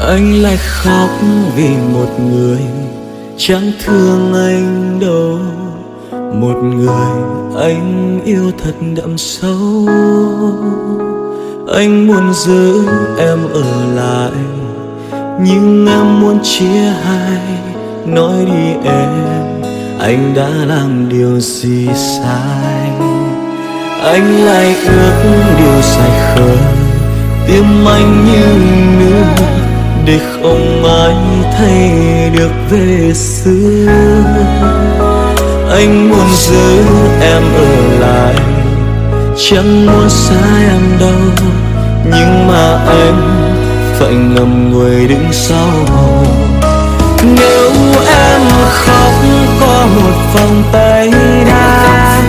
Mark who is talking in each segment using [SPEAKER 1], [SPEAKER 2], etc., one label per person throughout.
[SPEAKER 1] Anh lại khóc vì một người chẳng thương anh đâu, một người anh yêu thật đậm sâu. Anh muốn giữ em ở lại, nhưng em muốn chia hai. Nói đi em, anh đã làm điều gì sai? Anh lại ước điều dài khờ, tim anh như nước, để không ai thấy được về xưa. Anh muốn giữ em ở lại, chẳng muốn xa em đâu, nhưng mà anh phải ngậm ngùi đứng sau. Nếu em khóc có một vòng tay đa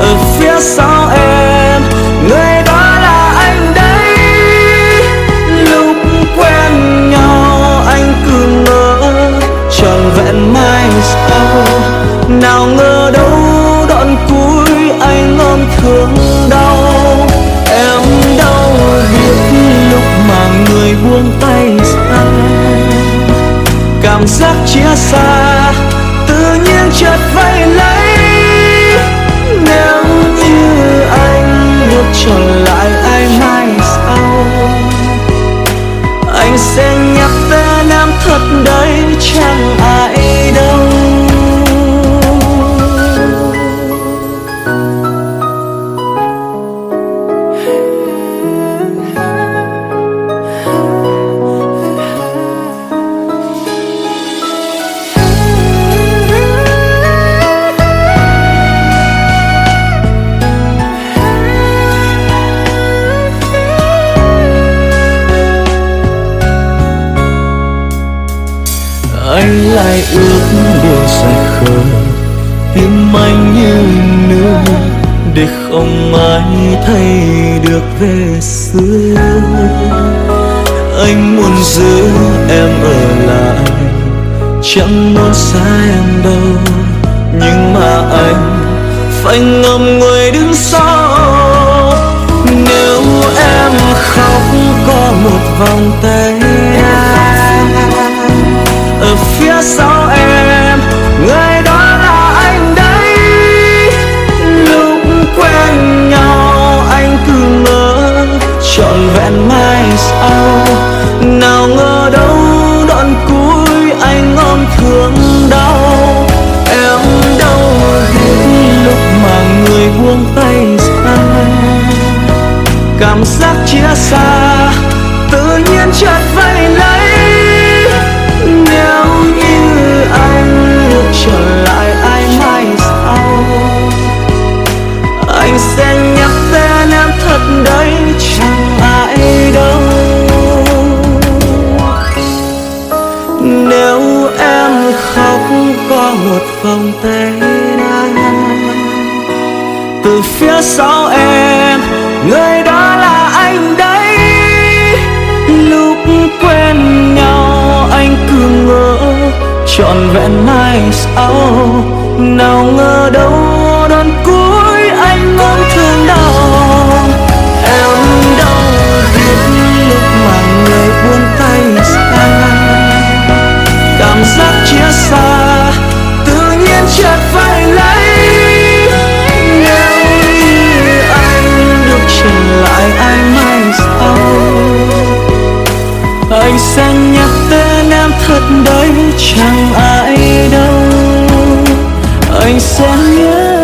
[SPEAKER 1] ở phía sau em, người đó là anh đấy. Lúc quen nhau anh cứ ngỡ trọn vẹn mai sau, nào ngờ đâu đoạn cuối anh ôm thương đau. Em đâu biết lúc mà người buông tay ra, cảm giác chia xa tự nhiên chợt vây lấy. Nếu như anh được trở lại ai mai sau, anh sẽ nhắc tên em thật đấy, chẳng ai đâu. Anh lại ước điều dài khờ, tim anh như nước, để không ai thấy được về xưa. Anh muốn giữ em ở lại, chẳng muốn xa em đâu, nhưng mà anh phải ngậm ngùi đứng sau. Nếu em khóc có một vòng tay ở phía sau em, người đó là anh đấy. Lúc quen nhau anh cứ ngỡ trọn vẹn mai sau, nào ngờ đâu đoạn cuối anh ôm thương đau. Em đâu biết lúc mà người buông tay ra, cảm giác chia xa tự nhiên chợt vây lấy. Nếu như anh được trở lại ai mai sau, anh sẽ nhắc tên em thật đấy, chẳng ai đâu. Nếu em khóc có một vòng tay từ phía sau em, người đó là anh đấy. Lúc quen nhau anh cứ ngỡ trọn vẹn mai sau, nào ngờ đâu đoạn cuối anh ôm thương đau. Em đâu biết lúc mà người buông tay ra, cảm giác chia xa tự nhiên chợt vây lấy. Nếu như anh được trở lại ai mai sau, anh sẽ nhắc tên em thật đấy, chẳng ai đâu. Anh sẽ nhớ